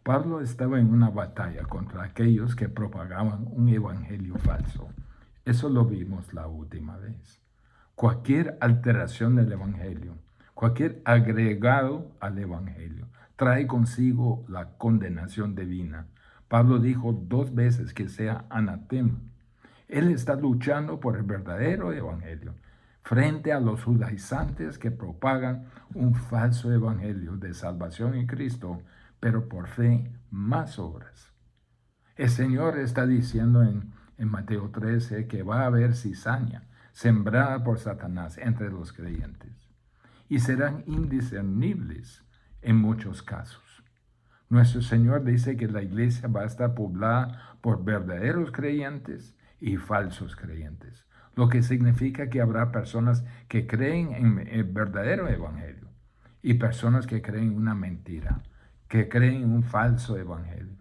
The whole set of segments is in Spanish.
Pablo estaba en una batalla contra aquellos que propagaban un evangelio falso. Eso lo vimos la última vez. Cualquier alteración del evangelio, cualquier agregado al evangelio, trae consigo la condenación divina. Pablo dijo 2 veces que sea anatema. Él está luchando por el verdadero evangelio frente a los judaizantes que propagan un falso evangelio de salvación en Cristo, pero por fe más obras. El Señor está diciendo en Mateo 13 que va a haber cizaña sembrada por Satanás entre los creyentes y serán indiscernibles en muchos casos. Nuestro Señor dice que la iglesia va a estar poblada por verdaderos creyentes y falsos creyentes, lo que significa que habrá personas que creen en el verdadero evangelio y personas que creen una mentira, que creen en un falso evangelio.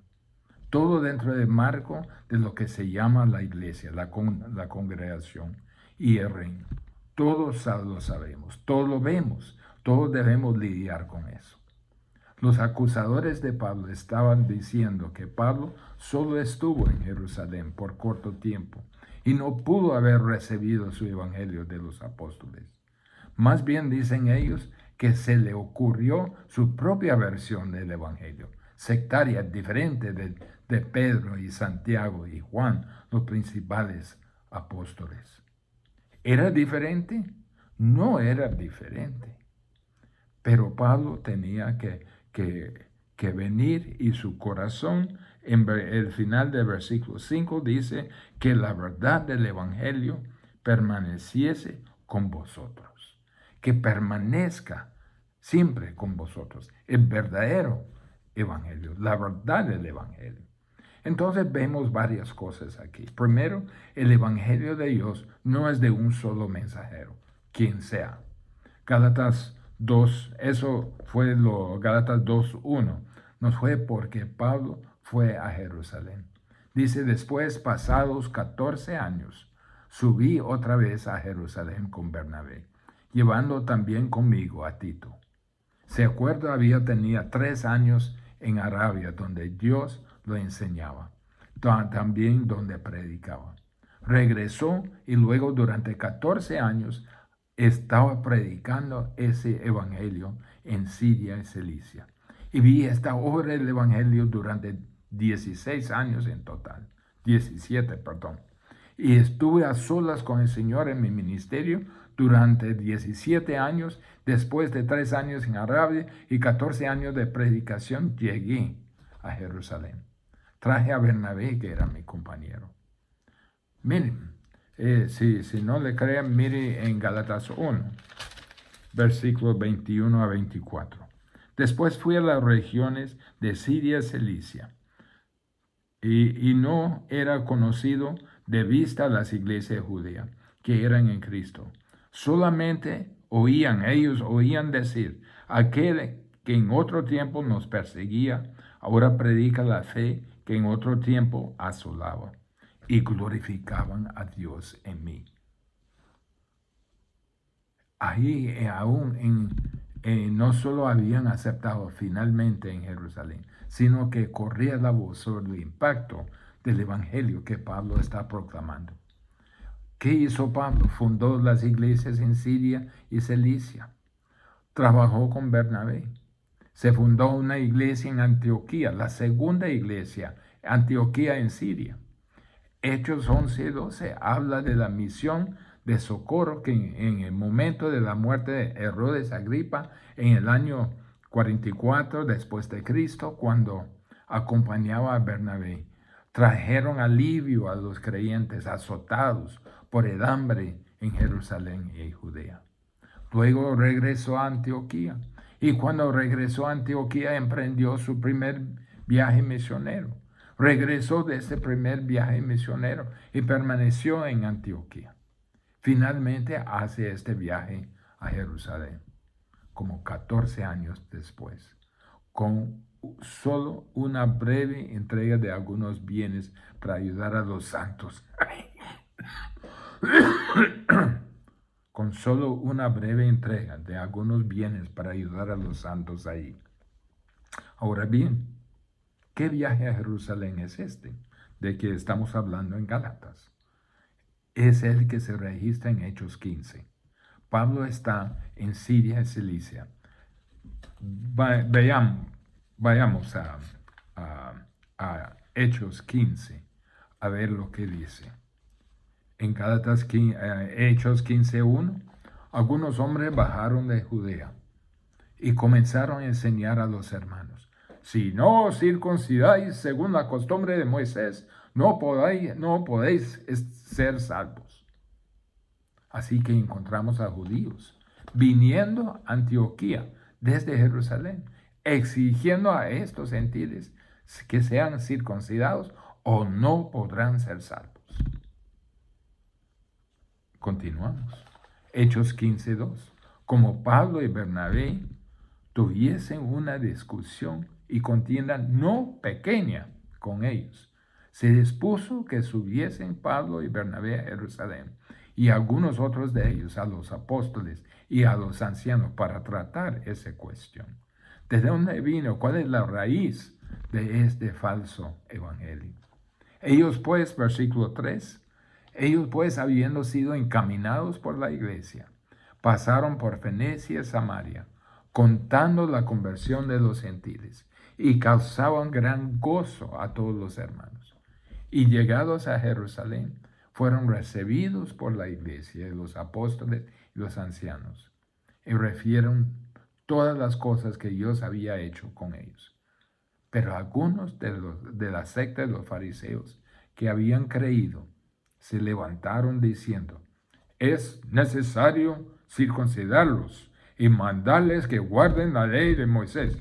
Todo dentro del marco de lo que se llama la iglesia, la congregación y el reino. Todos lo sabemos, todos lo vemos, todos debemos lidiar con eso. Los acusadores de Pablo estaban diciendo que Pablo solo estuvo en Jerusalén por corto tiempo y no pudo haber recibido su evangelio de los apóstoles. Más bien dicen ellos que se le ocurrió su propia versión del evangelio, sectaria, diferente de Pedro y Santiago y Juan, los principales apóstoles. ¿Era diferente? No era diferente. Pero Pablo tenía que venir y su corazón, en el final del versículo 5 dice que la verdad del evangelio permaneciese con vosotros, que permanezca siempre con vosotros, el verdadero evangelio, la verdad del evangelio. Entonces vemos varias cosas aquí. Primero, el evangelio de Dios no es de un solo mensajero, quien sea. Gálatas 2, eso fue Gálatas 2:1. Nos fue porque Pablo fue a Jerusalén. Dice, después, pasados 14 años, subí otra vez a Jerusalén con Bernabé, llevando también conmigo a Tito. Se acuerda, tenía 3 años en Arabia, donde Dios lo enseñaba, también donde predicaba. Regresó y luego durante 14 años estaba predicando ese evangelio en Siria y Cilicia. Y vi esta obra del evangelio durante 16 años en total, 17, perdón. Y estuve a solas con el Señor en mi ministerio durante 17 años. Después de 3 años en Arabia y 14 años de predicación, llegué a Jerusalén. Traje a Bernabé, que era mi compañero. Miren, si no le creen, mire en Gálatas 1, versículos 21 a 24. Después fui a las regiones de Siria y Cilicia, y no era conocido de vista las iglesias judías que eran en Cristo. Solamente ellos oían decir, aquel que en otro tiempo nos perseguía, ahora predica la fe que en otro tiempo asolaba, y glorificaban a Dios en mí. Ahí no solo habían aceptado finalmente en Jerusalén, sino que corría la voz sobre el impacto del evangelio que Pablo está proclamando. ¿Qué hizo Pablo? Fundó las iglesias en Siria y Cilicia. Trabajó con Bernabé. Se fundó una iglesia en Antioquía, la segunda iglesia, Antioquía en Siria. Hechos 11:12 habla de la misión de socorro que en el momento de la muerte de Herodes Agripa, en el año 44 después de Cristo, cuando acompañaba a Bernabé, trajeron alivio a los creyentes azotados por el hambre en Jerusalén y Judea. Luego regresó a Antioquía, y cuando regresó a Antioquía emprendió su primer viaje misionero. Regresó de ese primer viaje misionero y permaneció en Antioquía. Finalmente hace este viaje a Jerusalén, como 14 años después, con solo una breve entrega de algunos bienes para ayudar a los santos. Con solo una breve entrega de algunos bienes para ayudar a los santos ahí. Ahora bien, ¿Qué viaje a Jerusalén es este de que estamos hablando en Gálatas? Es el que se registra en Hechos 15. Pablo está en Siria y Cilicia. Vayamos a- a Hechos 15 a ver lo que dice. En Hechos 15:1, algunos hombres bajaron de Judea y comenzaron a enseñar a los hermanos: si no os circuncidáis según la costumbre de Moisés, no podéis ser salvos. Así que encontramos a judíos viniendo a Antioquía desde Jerusalén, exigiendo a estos gentiles que sean circuncidados o no podrán ser salvos. Continuamos. Hechos 15:2. Como Pablo y Bernabé tuviesen una discusión y contienda no pequeña con ellos, se dispuso que subiesen Pablo y Bernabé a Jerusalén y algunos otros de ellos a los apóstoles y a los ancianos para tratar esa cuestión. ¿De dónde vino? ¿Cuál es la raíz de este falso evangelio? Ellos pues, versículo 3, ellos pues, habiendo sido encaminados por la iglesia, pasaron por Fenicia y Samaria, contando la conversión de los gentiles, y causaban gran gozo a todos los hermanos. Y llegados a Jerusalén, fueron recibidos por la iglesia y los apóstoles y los ancianos, y refieren todas las cosas que Dios había hecho con ellos. Pero algunos de la secta de los fariseos que habían creído se levantaron diciendo: es necesario circuncidarlos y mandarles que guarden la ley de Moisés.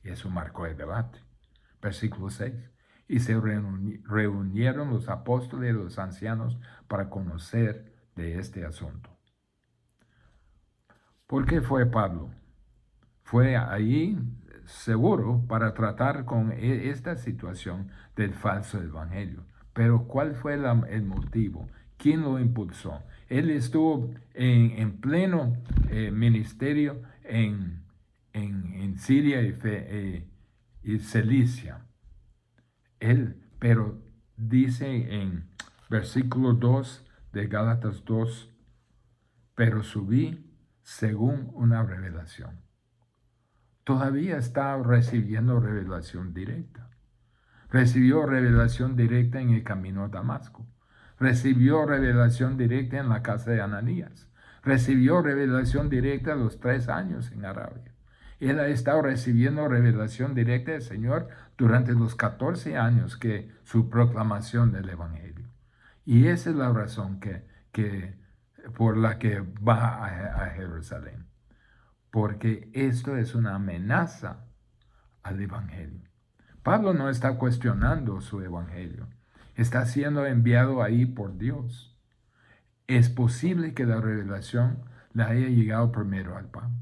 Y eso marcó el debate. Versículo 6. Y se reunieron los apóstoles y los ancianos para conocer de este asunto. ¿Por qué fue Pablo? Fue allí seguro para tratar con esta situación del falso evangelio. Pero ¿cuál fue el motivo? ¿Quién lo impulsó? Él estuvo en pleno ministerio en Siria y Cilicia. Pero dice en versículo 2 de Gálatas 2, pero subí según una revelación. Todavía está recibiendo revelación directa. Recibió revelación directa en el camino a Damasco. Recibió revelación directa en la casa de Ananías. Recibió revelación directa a los 3 años en Arabia. Él ha estado recibiendo revelación directa del Señor durante los 14 años que su proclamación del Evangelio. Y esa es la razón por la que va a Jerusalén. Porque esto es una amenaza al Evangelio. Pablo no está cuestionando su Evangelio. Está siendo enviado ahí por Dios. Es posible que la revelación le haya llegado primero al Pablo.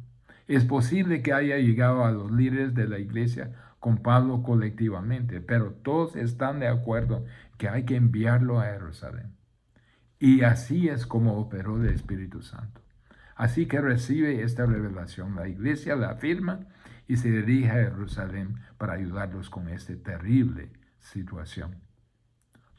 Es posible que haya llegado a los líderes de la iglesia con Pablo colectivamente, pero todos están de acuerdo que hay que enviarlo a Jerusalén. Y así es como operó el Espíritu Santo. Así que recibe esta revelación. La iglesia la afirma y se dirige a Jerusalén para ayudarlos con esta terrible situación.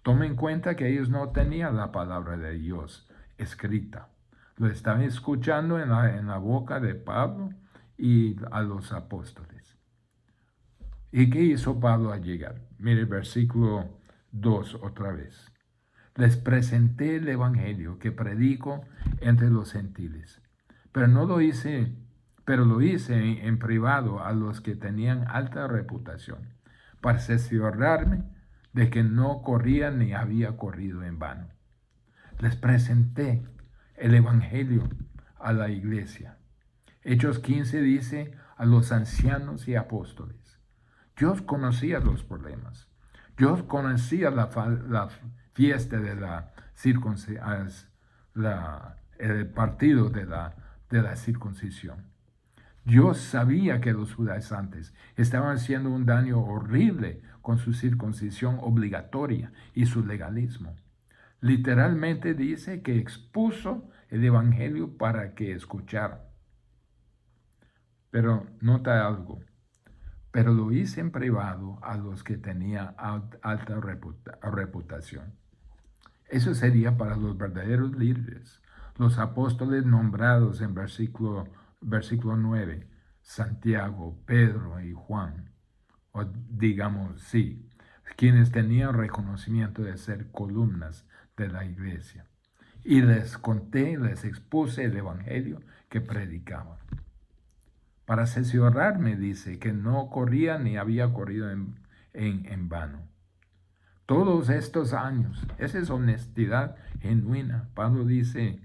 Tomen en cuenta que ellos no tenían la palabra de Dios escrita. Lo estaban escuchando en la boca de Pablo y a los apóstoles. ¿Y qué hizo Pablo al llegar? Mire, versículo 2 otra vez. Les presenté el evangelio que predico entre los gentiles, pero lo hice en privado a los que tenían alta reputación, para cerciorarme de que no corría ni había corrido en vano. Les presenté el evangelio a la iglesia. Hechos 15 dice: a los ancianos y apóstoles. Yo conocía los problemas. Yo conocía la fiesta de la circuncisión, el partido de la circuncisión. Yo sabía que los judaizantes estaban haciendo un daño horrible con su circuncisión obligatoria y su legalismo. Literalmente dice que expuso el evangelio para que escucharan. Pero nota algo. pero lo hice en privado a los que tenían alta reputación. Eso sería para los verdaderos líderes, los apóstoles nombrados en versículo 9, Santiago, Pedro y Juan, o digamos, sí, quienes tenían reconocimiento de ser columnas de la iglesia. Y les conté, les expuse el evangelio que predicaban. Para cerciorarme, dice, que no corría ni había corrido en vano. Todos estos años, esa es honestidad genuina. Pablo dice,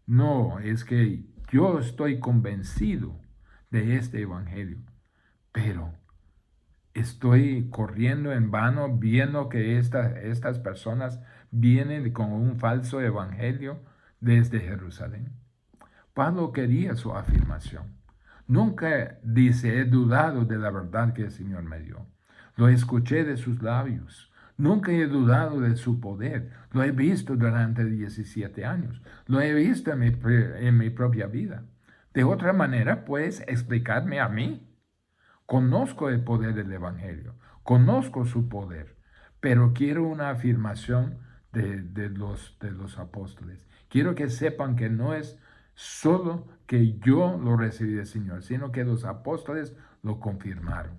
no, es que yo estoy convencido de este evangelio, pero estoy corriendo en vano viendo que estas personas vienen con un falso evangelio desde Jerusalén. Pablo quería su afirmación. Nunca dice, he dudado de la verdad que el Señor me dio. Lo escuché de sus labios. Nunca he dudado de su poder. Lo he visto durante 17 años. Lo he visto en mi propia vida. De otra manera, ¿puedes explicarme a mí? Conozco el poder del Evangelio. Conozco su poder. Pero quiero una afirmación de los apóstoles. Quiero que sepan que no es solo que yo lo recibí del Señor, sino que los apóstoles lo confirmaron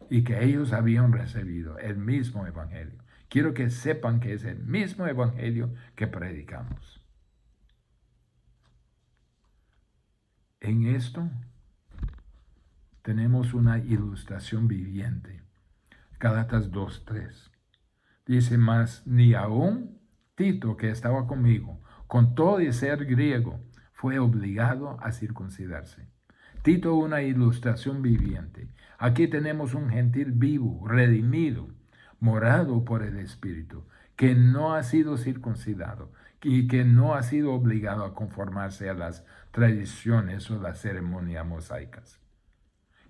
y que ellos habían recibido el mismo evangelio. Quiero que sepan que es el mismo evangelio que predicamos. En esto tenemos una ilustración viviente. Gálatas 2:3. Dice, mas ni aún Tito, que estaba conmigo, con todo y ser griego, fue obligado a circuncidarse. Tito, una ilustración viviente. Aquí tenemos un gentil vivo, redimido, morado por el Espíritu, que no ha sido circuncidado y que no ha sido obligado a conformarse a las tradiciones o las ceremonias mosaicas.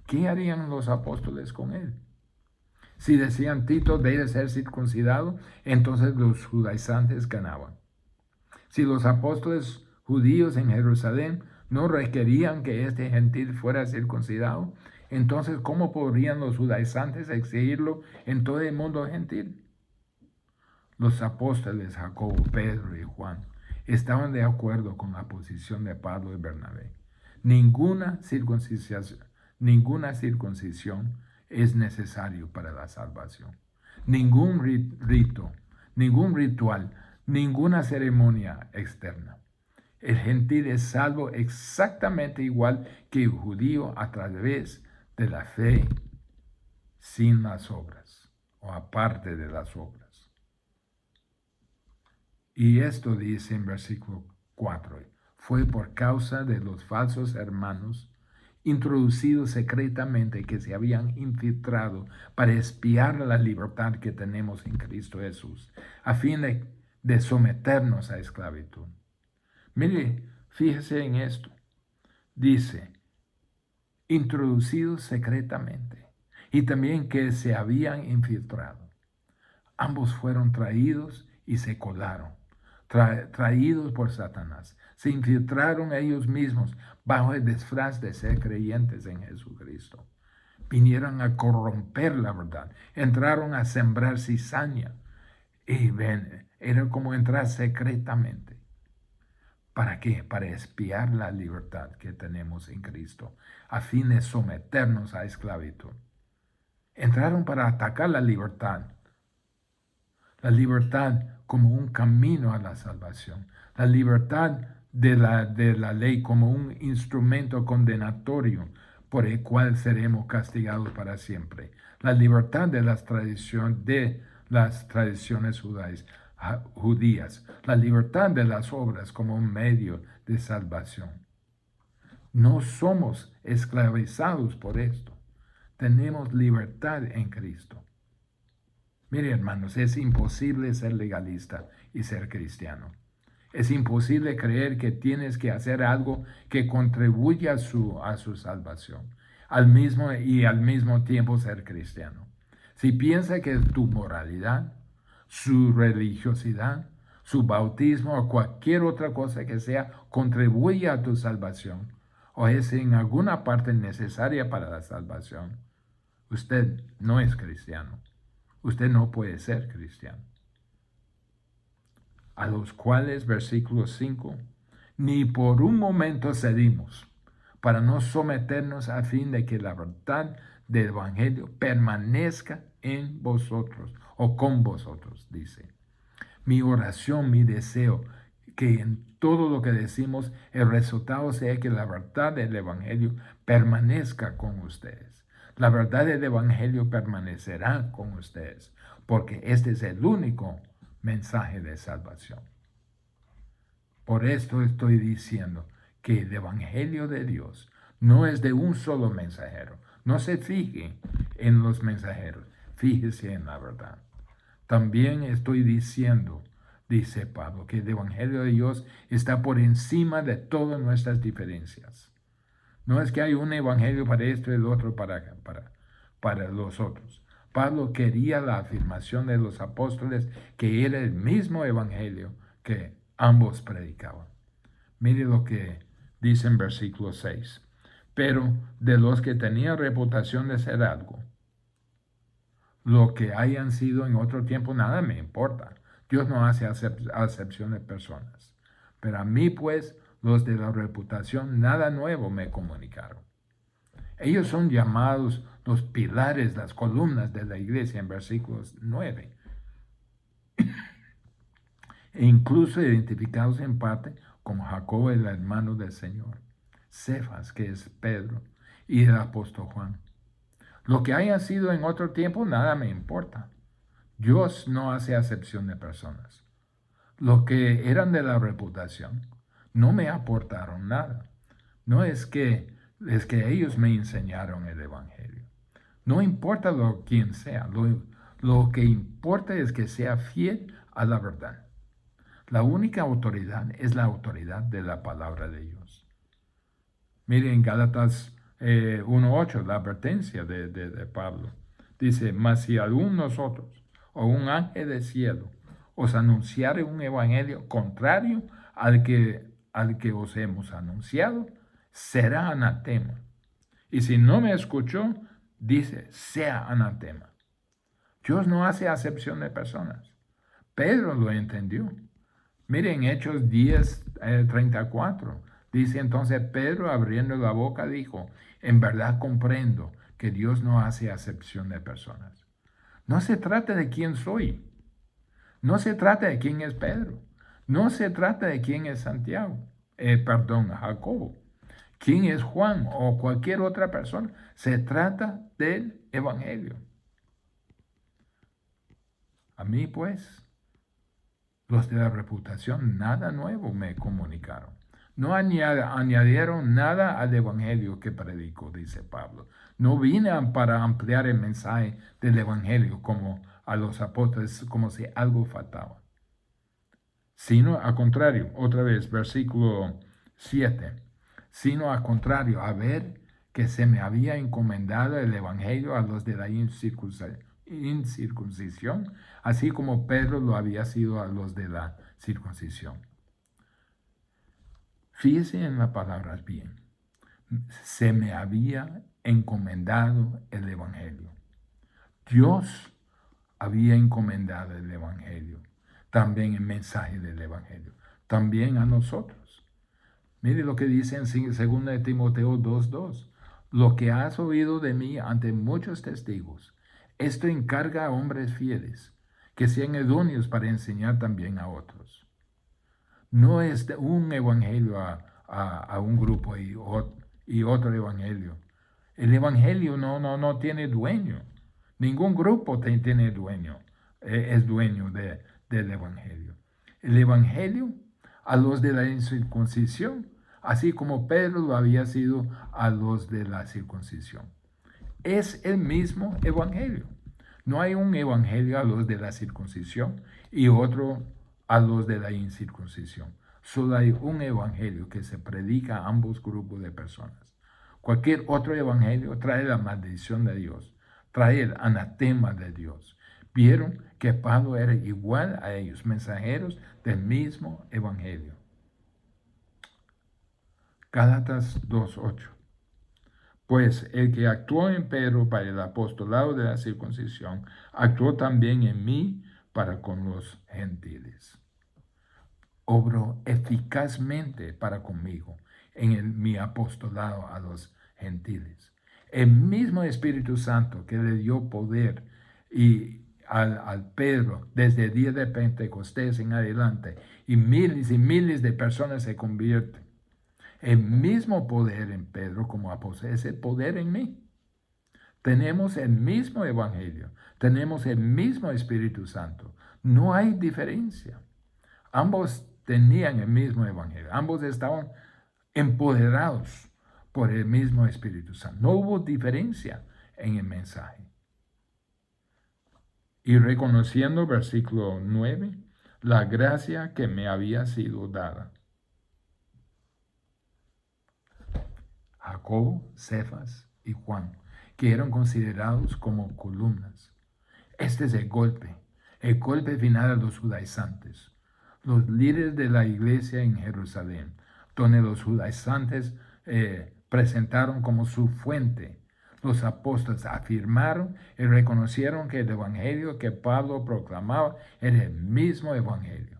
¿Qué harían los apóstoles con él? Si decían Tito debe ser circuncidado, entonces los judaizantes ganaban. Si los apóstoles judíos en Jerusalén no requerían que este gentil fuera circuncidado, entonces ¿cómo podrían los judaizantes exigirlo en todo el mundo gentil? Los apóstoles Jacobo, Pedro y Juan estaban de acuerdo con la posición de Pablo y Bernabé. Ninguna circuncisión es necesario para la salvación. Ningún rito, ningún ritual, ninguna ceremonia externa. El gentil es salvo exactamente igual que el judío a través de la fe sin las obras o aparte de las obras. Y esto dice en versículo 4, fue por causa de los falsos hermanos introducidos secretamente que se habían infiltrado para espiar la libertad que tenemos en Cristo Jesús, a fin de someternos a esclavitud. Mire, fíjese en esto. Dice, introducidos secretamente, y también que se habían infiltrado. Ambos fueron traídos y se colaron, traídos por Satanás. Se infiltraron ellos mismos bajo el disfraz de ser creyentes en Jesucristo. Vinieron a corromper la verdad, entraron a sembrar cizaña. Y ven, era como entrar secretamente. ¿Para qué? Para espiar la libertad que tenemos en Cristo, a fin de someternos a esclavitud. Entraron para atacar la libertad como un camino a la salvación, la libertad de la ley como un instrumento condenatorio por el cual seremos castigados para siempre, la libertad de las tradiciones judías, la libertad de las obras como un medio de salvación. No somos esclavizados por esto. Tenemos libertad en Cristo. Mire, hermanos, es imposible ser legalista y ser cristiano. Es imposible creer que tienes que hacer algo que contribuya a su salvación, al mismo tiempo ser cristiano. Si piensa que tu moralidad, su religiosidad, su bautismo o cualquier otra cosa que sea contribuye a tu salvación o es en alguna parte necesaria para la salvación, usted no es cristiano. Usted no puede ser cristiano. A los cuales, versículo 5, ni por un momento cedimos para no someternos a fin de que la verdad del Evangelio permanezca en vosotros o con vosotros, dice. Mi oración, mi deseo, que en todo lo que decimos el resultado sea que la verdad del Evangelio permanezca con ustedes. La verdad del Evangelio permanecerá con ustedes, porque este es el único mensaje de salvación. Por esto estoy diciendo que el Evangelio de Dios no es de un solo mensajero. No se fije en los mensajeros, fíjese en la verdad. También estoy diciendo, dice Pablo, que el Evangelio de Dios está por encima de todas nuestras diferencias. No es que hay un evangelio para esto y el otro para los otros. Pablo quería la afirmación de los apóstoles que era el mismo evangelio que ambos predicaban. Mire lo que dice en versículo 6. Pero de los que tenían reputación de ser algo, lo que hayan sido en otro tiempo, nada me importa. Dios no hace acepción de personas. Pero a mí, pues, los de la reputación, nada nuevo me comunicaron. Ellos son llamados los pilares, las columnas de la iglesia en versículos 9. E incluso identificados en parte como Jacobo, el hermano del Señor, Cefas, que es Pedro, y el apóstol Juan. Lo que haya sido en otro tiempo, nada me importa. Dios no hace acepción de personas. Los que eran de la reputación no me aportaron nada. No es que ellos me enseñaron el Evangelio. No importa quién sea, lo que importa es que sea fiel a la verdad. La única autoridad es la autoridad de la palabra de Dios. Miren Gálatas 1:8, la advertencia de Pablo. Dice, mas si algún nosotros o un ángel del cielo os anunciare un evangelio contrario al que os hemos anunciado, será anatema. Y si no me escuchó, dice, sea anatema. Dios no hace acepción de personas. Pedro lo entendió. Miren Hechos 10:34. Dice entonces Pedro, abriendo la boca, dijo, en verdad comprendo que Dios no hace acepción de personas. No se trata de quién soy. No se trata de quién es Pedro. No se trata de quién es Jacobo. ¿Quién es Juan o cualquier otra persona? Se trata del Evangelio. A mí, pues, los de la reputación nada nuevo me comunicaron. No añadieron nada al Evangelio que predico, dice Pablo. No vine para ampliar el mensaje del Evangelio como a los apóstoles, como si algo faltaba. Sino al contrario, otra vez, versículo 7. Sino al contrario, a ver que se me había encomendado el Evangelio a los de la incircuncisión, así como Pedro lo había sido a los de la circuncisión. Fíjese en las palabras bien. Se me había encomendado el Evangelio. Dios había encomendado el Evangelio. También el mensaje del Evangelio. También a nosotros. Mire lo que dice en 2 Timoteo 2:2. Lo que has oído de mí ante muchos testigos, esto encarga a hombres fieles, que sean idóneos para enseñar también a otros. No es un evangelio a un grupo y otro evangelio. El evangelio no tiene dueño. Ningún grupo tiene dueño, es dueño del evangelio. El evangelio a los de la incircuncisión, así como Pedro lo había sido a los de la circuncisión. Es el mismo evangelio. No hay un evangelio a los de la circuncisión y otro a los de la incircuncisión. Solo hay un evangelio que se predica a ambos grupos de personas. Cualquier otro evangelio trae la maldición de Dios, trae el anatema de Dios. Vieron que Pablo era igual a ellos, mensajeros del mismo evangelio. Gálatas 2:8. Pues el que actuó en Pedro para el apostolado de la circuncisión, actuó también en mí para con los gentiles. Obró eficazmente para conmigo en mi apostolado a los gentiles. El mismo Espíritu Santo que le dio poder al Pedro desde el día de Pentecostés en adelante, y miles de personas se convierten. El mismo poder en Pedro como apóstol es el poder en mí. Tenemos el mismo evangelio, tenemos el mismo Espíritu Santo. No hay diferencia. Ambos tenían el mismo evangelio, ambos estaban empoderados por el mismo Espíritu Santo. No hubo diferencia en el mensaje. Y reconociendo, versículo 9, la gracia que me había sido dada. Jacobo, Cefas y Juan, que eran considerados como columnas. Este es el golpe final a los judaizantes, los líderes de la iglesia en Jerusalén, donde los judaizantes presentaron como su fuente. Los apóstoles afirmaron y reconocieron que el evangelio que Pablo proclamaba era el mismo evangelio.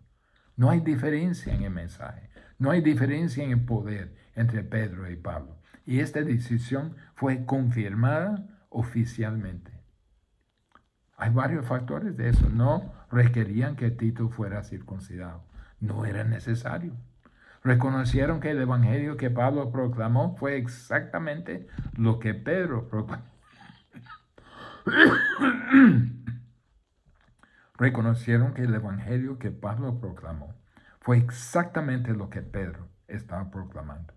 No hay diferencia en el mensaje, no hay diferencia en el poder entre Pedro y Pablo. Y esta decisión fue confirmada oficialmente. Hay varios factores de eso. No requerían que Tito fuera circuncidado. No era necesario. Reconocieron que el evangelio que Pablo proclamó fue exactamente lo que Pedro proclamó. Reconocieron que el evangelio que Pablo proclamó fue exactamente lo que Pedro estaba proclamando.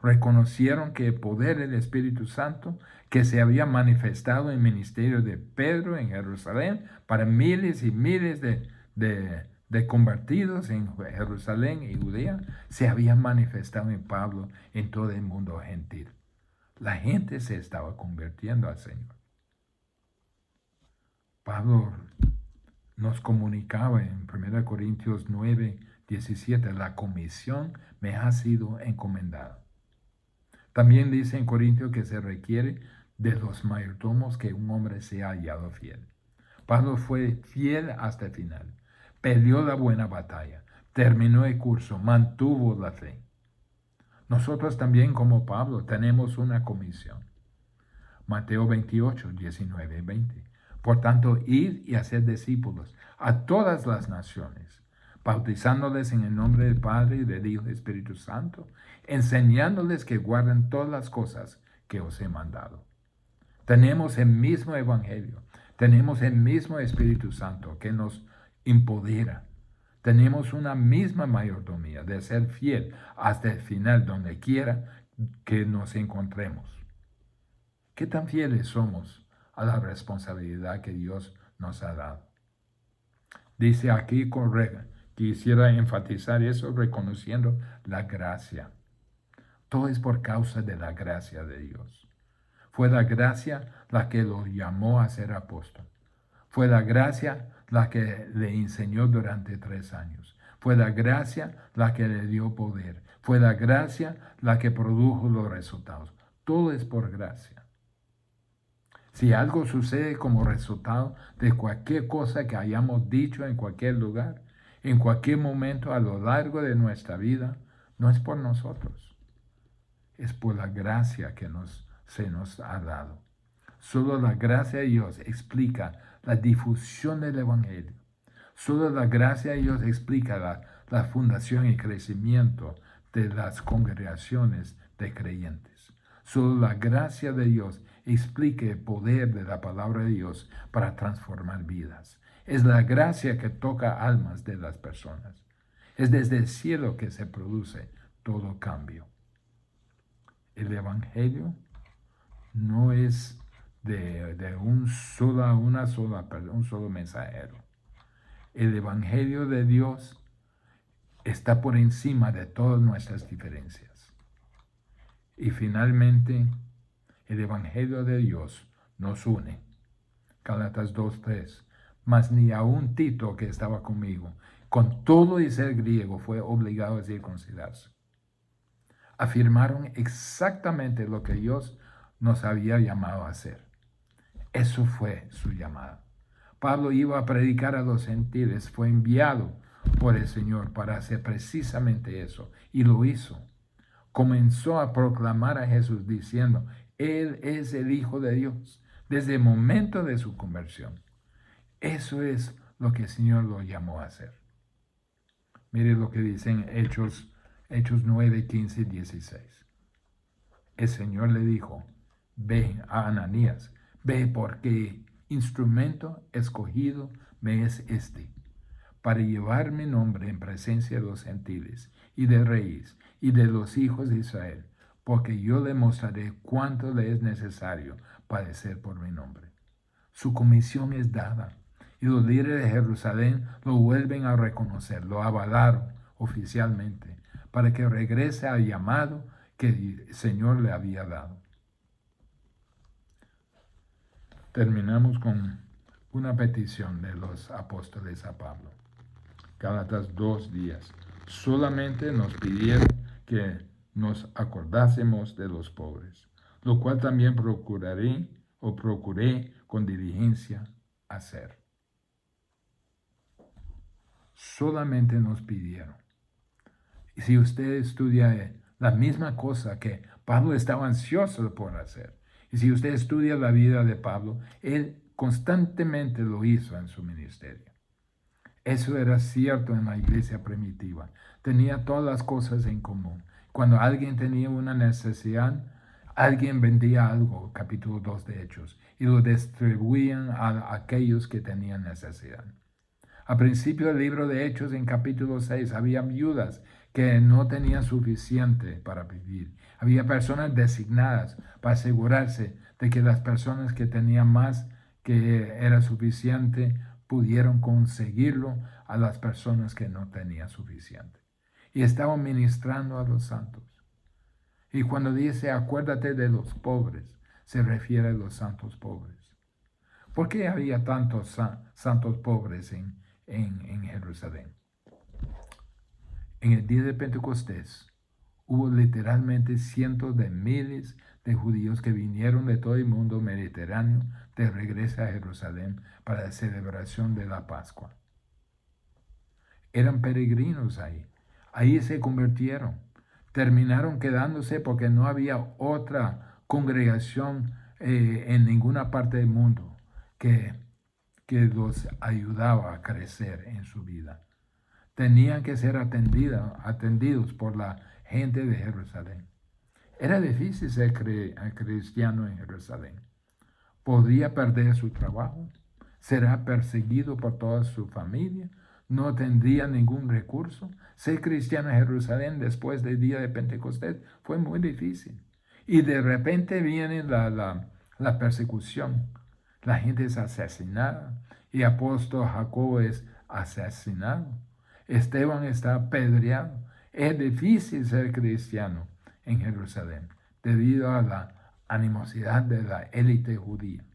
Reconocieron que el poder del Espíritu Santo que se había manifestado en el ministerio de Pedro en Jerusalén para miles y miles de convertidos en Jerusalén y Judea, se había manifestado en Pablo en todo el mundo gentil. La gente se estaba convirtiendo al Señor. Pablo nos comunicaba en 1 Corintios 9, 17, la comisión me ha sido encomendada. También dice en Corintios que se requiere de los mayordomos que un hombre sea hallado fiel. Pablo fue fiel hasta el final. Peleó la buena batalla, terminó el curso, mantuvo la fe. Nosotros también, como Pablo, tenemos una comisión. Mateo 28, 19 y 20. Por tanto, id y haced discípulos a todas las naciones, bautizándoles en el nombre del Padre y del Hijo y del Espíritu Santo, enseñándoles que guarden todas las cosas que os he mandado. Tenemos el mismo evangelio, tenemos el mismo Espíritu Santo que nos empodera. Tenemos una misma mayordomía de ser fiel hasta el final, donde quiera que nos encontremos. ¿Qué tan fieles somos a la responsabilidad que Dios nos ha dado? Dice aquí, quisiera enfatizar eso reconociendo la gracia. Todo es por causa de la gracia de Dios. Fue la gracia la que lo llamó a ser apóstol. Fue la gracia la que le enseñó durante 3 años. Fue la gracia la que le dio poder. Fue la gracia la que produjo los resultados. Todo es por gracia. Si algo sucede como resultado de cualquier cosa que hayamos dicho en cualquier lugar, en cualquier momento a lo largo de nuestra vida, no es por nosotros. Es por la gracia que se nos ha dado. Solo la gracia de Dios explica la difusión del evangelio. Solo la gracia de Dios explica la fundación y crecimiento de las congregaciones de creyentes. Solo la gracia de Dios explica el poder de la palabra de Dios para transformar vidas. Es la gracia que toca almas de las personas. Es desde el cielo que se produce todo cambio. El evangelio no es de un solo mensajero. El evangelio de Dios está por encima de todas nuestras diferencias. Y finalmente, el evangelio de Dios nos une. Gálatas 2:3. Mas ni aun Tito, que estaba conmigo, con todo y ser griego, fue obligado a circuncidarse. Afirmaron exactamente lo que Dios nos había llamado a hacer. Eso fue su llamada. Pablo iba a predicar a los gentiles, fue enviado por el Señor para hacer precisamente eso, y lo hizo. Comenzó a proclamar a Jesús diciendo, Él es el Hijo de Dios, desde el momento de su conversión. Eso es lo que el Señor lo llamó a hacer. Mire lo que dicen Hechos 9, 15 y 16. El Señor le dijo, ve a Ananías, ve porque instrumento escogido me es este, para llevar mi nombre en presencia de los gentiles y de reyes y de los hijos de Israel, porque yo le mostraré cuánto le es necesario padecer por mi nombre. Su comisión es dada, y los líderes de Jerusalén lo vuelven a reconocer, lo avalaron oficialmente, para que regrese al llamado que el Señor le había dado. Terminamos con una petición de los apóstoles a Pablo. Gálatas 2:10. Solamente nos pidieron que nos acordásemos de los pobres, lo cual también procuré con diligencia hacer. Solamente nos pidieron. Y si usted estudia la misma cosa que Pablo estaba ansioso por hacer, y si usted estudia la vida de Pablo, él constantemente lo hizo en su ministerio. Eso era cierto en la iglesia primitiva. Tenía todas las cosas en común. Cuando alguien tenía una necesidad, alguien vendía algo, capítulo 2 de Hechos, y lo distribuían a aquellos que tenían necesidad. Al principio del libro de Hechos, en capítulo 6, había viudas que no tenían suficiente para vivir. Había personas designadas para asegurarse de que las personas que tenían más que era suficiente pudieron conseguirlo a las personas que no tenían suficiente. Y estaban ministrando a los santos. Y cuando dice, acuérdate de los pobres, se refiere a los santos pobres. ¿Por qué había tantos santos pobres en Jerusalén? En el día de Pentecostés hubo literalmente cientos de miles de judíos que vinieron de todo el mundo mediterráneo de regreso a Jerusalén para la celebración de la Pascua. Eran peregrinos ahí. Ahí se convirtieron. Terminaron quedándose porque no había otra congregación en ninguna parte del mundo que los ayudaba a crecer en su vida. Tenían que ser atendidos por la gente de Jerusalén. Era difícil ser cristiano en Jerusalén. Podría perder su trabajo, será perseguido por toda su familia, no tendría ningún recurso. Ser cristiano en Jerusalén después del día de Pentecostés fue muy difícil. Y de repente viene la persecución. La gente es asesinada y apóstol Jacobo es asesinado. Esteban está apedreado. Es difícil ser cristiano en Jerusalén debido a la animosidad de la élite judía.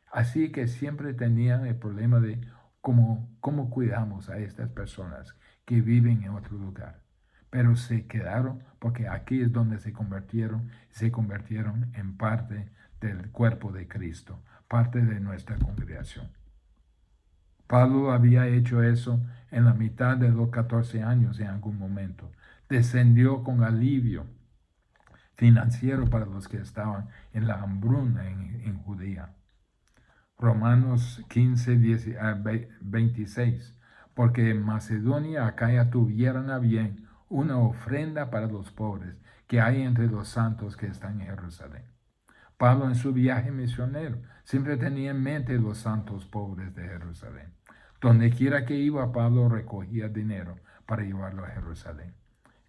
Así que siempre tenían el problema de cómo cuidamos a estas personas que viven en otro lugar. Pero se quedaron porque aquí es donde se convirtieron en parte del cuerpo de Cristo, parte de nuestra congregación. Pablo había hecho eso en la mitad de los 14 años en algún momento. Descendió con alivio financiero para los que estaban en la hambruna en Judea. Romanos 15, 26. Porque en Macedonia, Acaya tuvieran a bien una ofrenda para los pobres que hay entre los santos que están en Jerusalén. Pablo en su viaje misionero siempre tenía en mente los santos pobres de Jerusalén. Donde quiera que iba, Pablo recogía dinero para llevarlo a Jerusalén.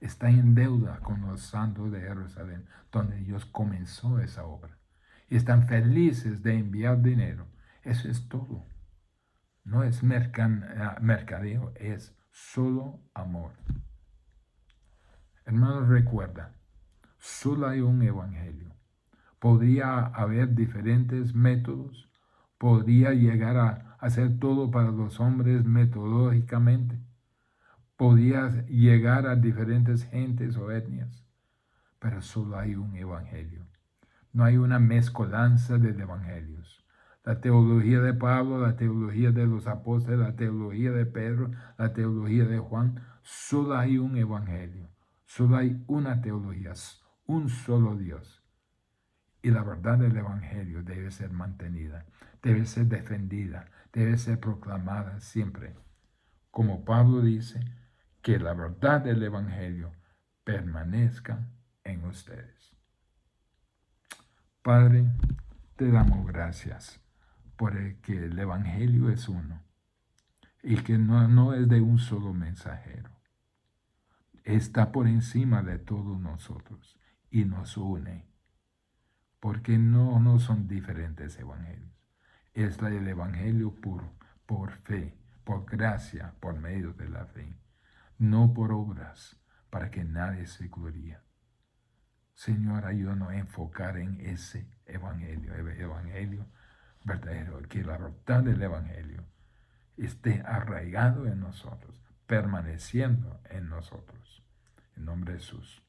Está en deuda con los santos de Jerusalén, donde Dios comenzó esa obra. Y están felices de enviar dinero. Eso es todo. No es mercadeo, es solo amor. Hermanos, recuerda, solo hay un evangelio. Podría haber diferentes métodos. Podría llegar a hacer todo para los hombres metodológicamente. Podría llegar a diferentes gentes o etnias. Pero solo hay un evangelio. No hay una mezcolanza de evangelios. La teología de Pablo, la teología de los apóstoles, la teología de Pedro, la teología de Juan, solo hay un evangelio, solo hay una teología, un solo Dios. Y la verdad del evangelio debe ser mantenida, debe ser defendida, debe ser proclamada siempre. Como Pablo dice, que la verdad del evangelio permanezca en ustedes. Padre, te damos gracias por que el evangelio es uno y que no es de un solo mensajero. Está por encima de todos nosotros y nos une, porque no son diferentes evangelios. Es el evangelio puro, por fe, por gracia, por medio de la fe, no por obras, para que nadie se gloríe. Señor, ayúdanos a enfocar en ese evangelio, el evangelio verdadero, que la verdad del evangelio esté arraigado en nosotros, permaneciendo en nosotros. En nombre de Jesús.